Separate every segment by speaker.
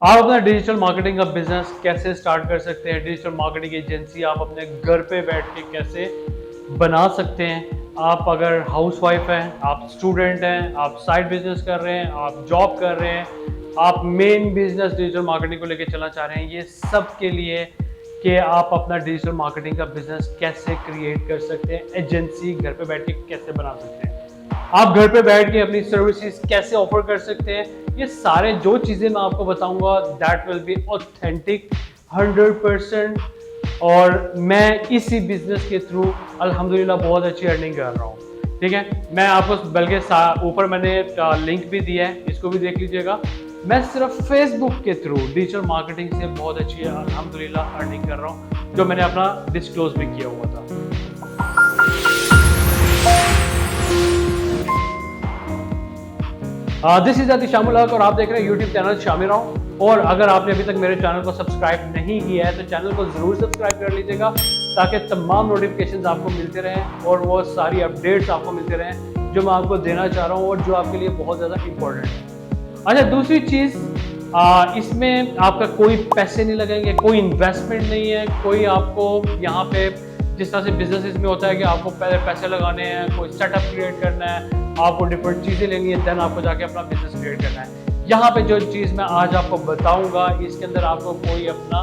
Speaker 1: आप अपना digital marketing का बिजनेस कैसे स्टार्ट कर सकते हैं? डिजिटल मार्केटिंग एजेंसी आप अपने घर पे बैठ के कैसे बना सकते हैं? आप अगर हाउसवाइफ हैं, आप स्टूडेंट हैं, आप साइड बिजनेस कर रहे हैं, आप जॉब कर रहे हैं, आप मेन बिजनेस डिजिटल मार्केटिंग को लेके चलना चाह रहे हैं, ये सब के लिए कि आप अपना डिजिटल मार्केटिंग का बिजनेस कैसे क्रिएट कर सकते हैं, एजेंसी घर पे बैठ के कैसे बना सकते हैं। आप घर पे बैठ के अपनी सर्विसेज कैसे ऑफर कर सकते हैं, ये सारे जो चीज़ें मैं आपको बताऊंगा दैट विल बी ऑथेंटिक 100%। और मैं इसी बिजनेस के थ्रू अल्हम्दुलिल्लाह बहुत अच्छी अर्निंग कर रहा हूँ। ठीक है, मैं आपको बल्कि ऊपर मैंने लिंक भी दिया है, इसको भी देख लीजिएगा। मैं सिर्फ फेसबुक के थ्रू डिजिटल मार्केटिंग से बहुत अच्छी अल्हम्दुलिल्लाह अर्निंग कर रहा हूँ, जो मैंने अपना डिस्क्लोज भी किया हुआ था। दिस इज अति शामिल हक और आप देख रहे हैं यूट्यूब चैनल शामिल राव। और अगर आपने अभी तक मेरे चैनल को सब्सक्राइब नहीं किया है तो चैनल को जरूर सब्सक्राइब कर लीजिएगा, ताकि तमाम नोटिफिकेशंस आपको मिलते रहें और वो सारी अपडेट्स आपको मिलते रहें जो मैं आपको देना चाह रहा हूँ और जो आपके लिए बहुत ज़्यादा इंपॉर्टेंट है। अच्छा, दूसरी चीज़, इसमें आपका कोई पैसे नहीं लगेंगे, कोई इन्वेस्टमेंट नहीं है, कोई आपको यहाँ पे जिस तरह से बिजनेस में होता है कि आपको पहले पैसे लगाने हैं, कोई सेटअप क्रिएट करना है, आपको डिफरेंट चीज़ें लेनी है, देन आपको जाके अपना बिजनेस क्रिएट करना है। यहाँ पे जो चीज़ मैं आज आपको बताऊंगा, इसके अंदर आपको कोई अपना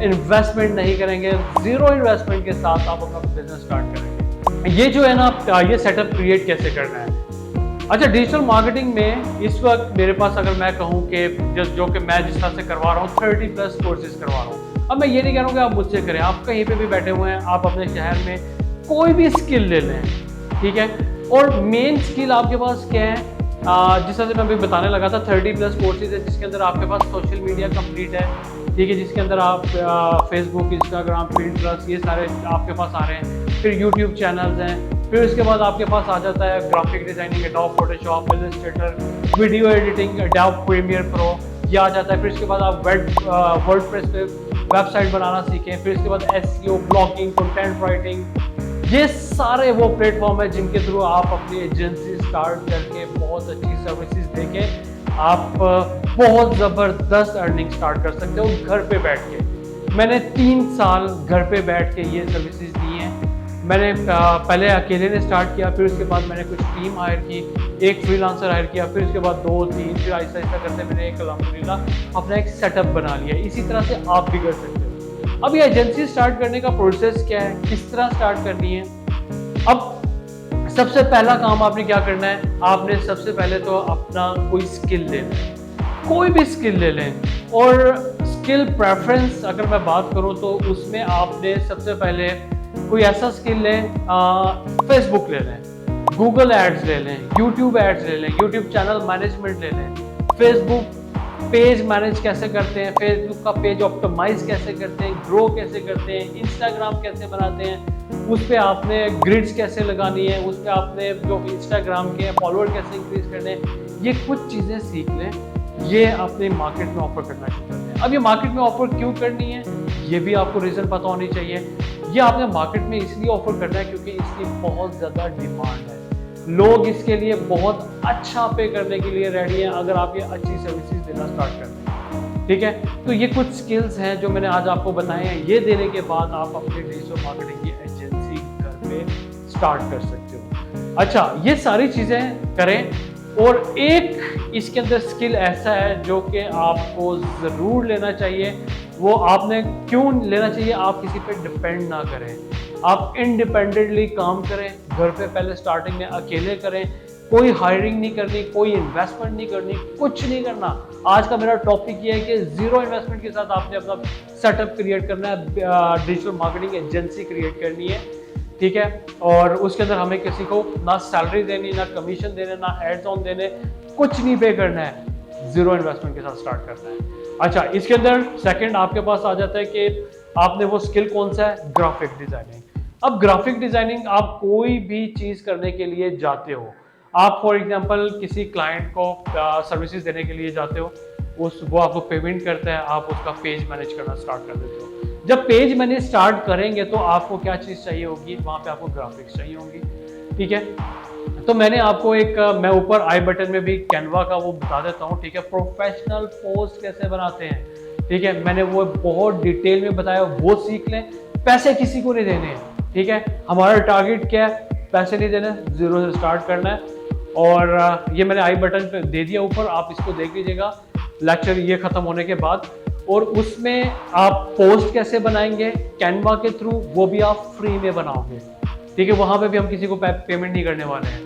Speaker 1: इन्वेस्टमेंट नहीं करेंगे, जीरो इन्वेस्टमेंट के साथ आप अपना बिजनेस स्टार्ट करेंगे। ये जो है ना, ये सेटअप क्रिएट कैसे करना है। अच्छा, डिजिटल मार्केटिंग में इस वक्त मेरे पास अगर मैं कहूँ कि जो कि मैं जिस तरह से करवा रहा हूँ 30+ कोर्सेज करवा रहा हूँ। अब मैं ये नहीं कह रहा हूँ कि आप मुझसे करें, आप कहीं पे भी बैठे हुए हैं, आप अपने शहर में कोई भी स्किल ले लें, ठीक है। और मेन स्किल आपके पास क्या है, जिस तरह से मैं अभी बताने लगा था 30+ कोर्सेज है, जिसके अंदर आपके पास सोशल मीडिया कंप्लीट है, ठीक है, जिसके अंदर आप फेसबुक, इंस्टाग्राम, पिंटरेस्ट ये सारे आपके पास आ रहे हैं। फिर यूट्यूब चैनल्स हैं, फिर उसके बाद आपके पास आ जाता है graphic designing, Adobe Photoshop, Illustrator, video editing, Adobe Premiere Pro, ये आ जाता है। फिर इसके बाद आप वर्डप्रेस पे वेबसाइट बनाना सीखें। फिर इसके बाद एसईओ, ब्लॉगिंग, कंटेंट राइटिंग, ये सारे वो प्लेटफॉर्म है जिनके थ्रू आप अपनी एजेंसी स्टार्ट करके बहुत अच्छी सर्विसेज देके आप बहुत ज़बरदस्त अर्निंग स्टार्ट कर सकते हो घर पे बैठ के। मैंने 3 साल घर पे बैठ के ये सर्विसेज दी हैं। मैंने पहले अकेले ने स्टार्ट किया, फिर उसके बाद मैंने कुछ टीम हायर की, एक फ्रीलांसर हायर किया, फिर उसके बाद 2-3, फिर आहिस्ता आहिस्ता करते मैंने एक अल्हम्दुलिल्लाह अपना एक सेटअप बना लिया। इसी तरह से आप भी कर सकते हो। अब ये एजेंसी स्टार्ट करने का प्रोसेस क्या है, किस तरह स्टार्ट करनी है। अब सबसे पहला काम आपने क्या करना है, आपने सबसे पहले तो अपना कोई स्किल लेना है, कोई भी स्किल ले लें। और स्किल प्रेफरेंस अगर मैं बात करूं तो उसमें आपने सबसे पहले कोई ऐसा स्किल लें, फेसबुक ले लें, गूगल एड्स ले लें, यूट्यूब एड्स ले लें, यूट्यूब चैनल मैनेजमेंट ले लें, फेसबुक पेज मैनेज कैसे करते हैं, फेसबुक का पेज ऑप्टिमाइज कैसे करते हैं, ग्रो कैसे करते हैं, इंस्टाग्राम कैसे बनाते हैं, उस पर आपने ग्रिड्स कैसे लगानी है, उस पर आपने जो इंस्टाग्राम के फॉलोअर कैसे इंक्रीज करने हैं, ये कुछ चीज़ें सीख लें। ये अपने मार्केट में ऑफर करना शुरू करते हैं। अब ये मार्केट में ऑफर क्यों करनी है, ये भी आपको रीज़न पता होनी चाहिए। ये आपने मार्केट में इसलिए ऑफर करना है क्योंकि इसकी बहुत ज़्यादा डिमांड है, लोग इसके लिए बहुत अच्छा पे करने के लिए रेडी हैं अगर आप ये अच्छी सर्विसेज देना स्टार्ट करते हैं, ठीक है। तो ये कुछ स्किल्स हैं जो मैंने आज आपको बताए हैं। ये देने के बाद आप अपने डिजिटल मार्केटिंग की एजेंसी घर पे स्टार्ट कर सकते हो। अच्छा, ये सारी चीज़ें करें। और एक इसके अंदर स्किल ऐसा है जो कि आपको ज़रूर लेना चाहिए। वो आपने क्यों लेना चाहिए, आप किसी पे डिपेंड ना करें, आप इंडिपेंडेंटली काम करें, घर पे पहले स्टार्टिंग में अकेले करें, कोई हायरिंग नहीं करनी, कोई इन्वेस्टमेंट नहीं करनी, कुछ नहीं करना। आज का मेरा टॉपिक ये है कि जीरो इन्वेस्टमेंट के साथ आपने अपना सेटअप क्रिएट करना है, डिजिटल मार्केटिंग एजेंसी क्रिएट करनी है, ठीक है। और उसके अंदर हमें किसी को ना सैलरी देनी, ना कमीशन देने, ना एड्स ऑन देने, कुछ नहीं पे करना है, जीरो इन्वेस्टमेंट के साथ स्टार्ट करना है। अच्छा, इसके अंदर सेकंड आपके पास आ जाता है कि आपने वो स्किल कौन सा है, ग्राफिक डिजाइनिंग। अब ग्राफिक डिजाइनिंग आप कोई भी चीज करने के लिए जाते हो, आप फॉर एग्जांपल किसी क्लाइंट को सर्विसेज देने के लिए जाते हो, वो आपको पेमेंट करता है, आप उसका पेज मैनेज करना स्टार्ट कर देते हो। जब पेज मैनेज स्टार्ट करेंगे तो आपको क्या चीज़ चाहिए होगी, वहाँ पे आपको ग्राफिक्स चाहिए होंगी, ठीक है। तो मैंने आपको एक मैं ऊपर आई बटन में भी कैनवा का वो बता देता हूँ, ठीक है, प्रोफेशनल पोस्ट कैसे बनाते हैं, ठीक है, मैंने वो बहुत डिटेल में बताया, वो सीख लें। पैसे किसी को नहीं देने हैं, ठीक है, हमारा टारगेट क्या है, पैसे नहीं देने, जीरो से स्टार्ट करना है। और ये मैंने आई बटन पे दे दिया ऊपर, आप इसको देख लीजिएगा लेक्चर ये खत्म होने के बाद। और उसमें आप पोस्ट कैसे बनाएंगे कैनवा के थ्रू, वो भी आप फ्री में बनाओगे, ठीक है, वहां पे भी हम किसी को पेमेंट नहीं करने वाले हैं।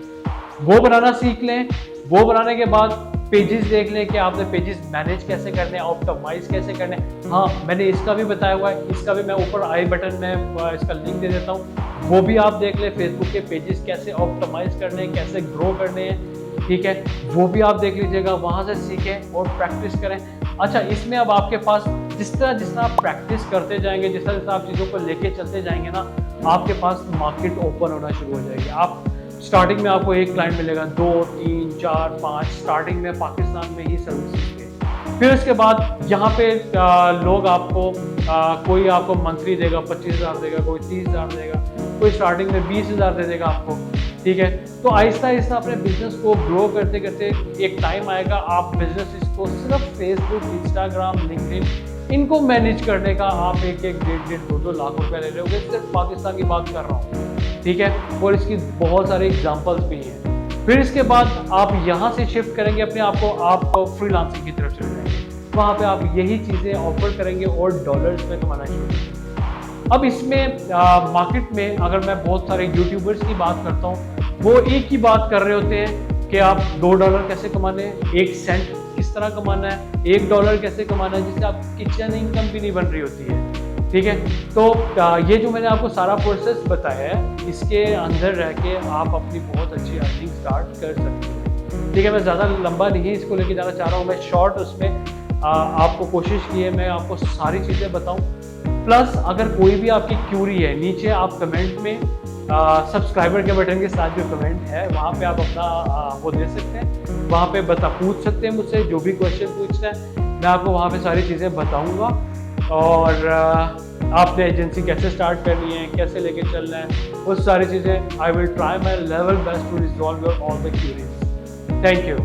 Speaker 1: वो बनाना सीख लें। वो बनाने के बाद पेजेस देख लें कि आपने पेजेस मैनेज कैसे करने हैं, ऑप्टिमाइज कैसे करने हैं। हाँ, मैंने इसका भी बताया हुआ है, इसका भी मैं ऊपर आई बटन में इसका लिंक दे देता हूँ, वो भी आप देख लें। फेसबुक के पेजेस कैसे ऑप्टिमाइज करने हैं, कैसे ग्रो करने हैं, ठीक है, वो भी आप देख लीजिएगा, वहाँ से सीखें और प्रैक्टिस करें। अच्छा, इसमें अब आपके पास जिस तरह आप प्रैक्टिस करते जाएंगे, जिस तरह आप चीज़ों को लेके चलते जाएंगे ना, आपके पास मार्केट ओपन होना शुरू हो जाएगी। आप स्टार्टिंग में आपको एक क्लाइंट मिलेगा, 2, 3, 4, 5 स्टार्टिंग में पाकिस्तान में ही सर्विसेज के। फिर उसके बाद यहाँ पे लोग आपको कोई आपको मंथली देगा, 25,000 देगा, कोई 30,000 देगा, कोई स्टार्टिंग में 20,000 दे देगा आपको, ठीक है। तो आहिस्ता आहिस्ता अपने बिजनेस को ग्रो करते करते एक टाइम आएगा आप बिजनेस इसको सिर्फ फेसबुक, इंस्टाग्राम, लिंक्डइन इनको मैनेज करने का आप 1-1, 1.5, 2 लाख रुपया ले रहे होगे। सिर्फ पाकिस्तान की बात कर रहा हूँ, ठीक है, और इसकी बहुत सारे एग्जांपल्स भी हैं। फिर इसके बाद आप यहाँ से शिफ्ट करेंगे अपने आप को फ्रीलांसिंग की तरफ चले जाएंगे, वहाँ पे आप यही चीज़ें ऑफर करेंगे और डॉलर्स में कमाना शुरू करेंगे। अब इसमें मार्केट में अगर मैं बहुत सारे यूट्यूबर्स की बात करता हूँ, वो एक ही बात कर रहे होते हैं कि आप $2 कैसे कमाने हैं, 1 सेंट किस तरह कमाना है, $1 कैसे कमाना है, जिससे आप किचन इनकम भी नहीं बन रही होती है, ठीक है। तो ये जो मैंने आपको सारा प्रोसेस बताया है, इसके अंदर रह के आप अपनी बहुत अच्छी अर्निंग स्टार्ट कर सकते हैं, ठीक है। मैं ज़्यादा लंबा नहीं इसको लेके जाना चाह रहा हूँ, मैं शॉर्ट उसमें आपको कोशिश की है मैं आपको सारी चीज़ें बताऊँ। प्लस अगर कोई भी आपकी क्यूरी है, नीचे आप कमेंट में सब्सक्राइबर के बटन के साथ जो कमेंट है वहाँ पे आप अपना वो दे सकते हैं, वहाँ पे पूछ सकते हैं मुझसे जो भी क्वेश्चन पूछना है, मैं आपको वहाँ पे सारी चीज़ें बताऊँगा। और आपने एजेंसी कैसे स्टार्ट करनी है, कैसे लेके चलना है, वो सारी चीज़ें I will try my level best to resolve your all the queries. Thank you.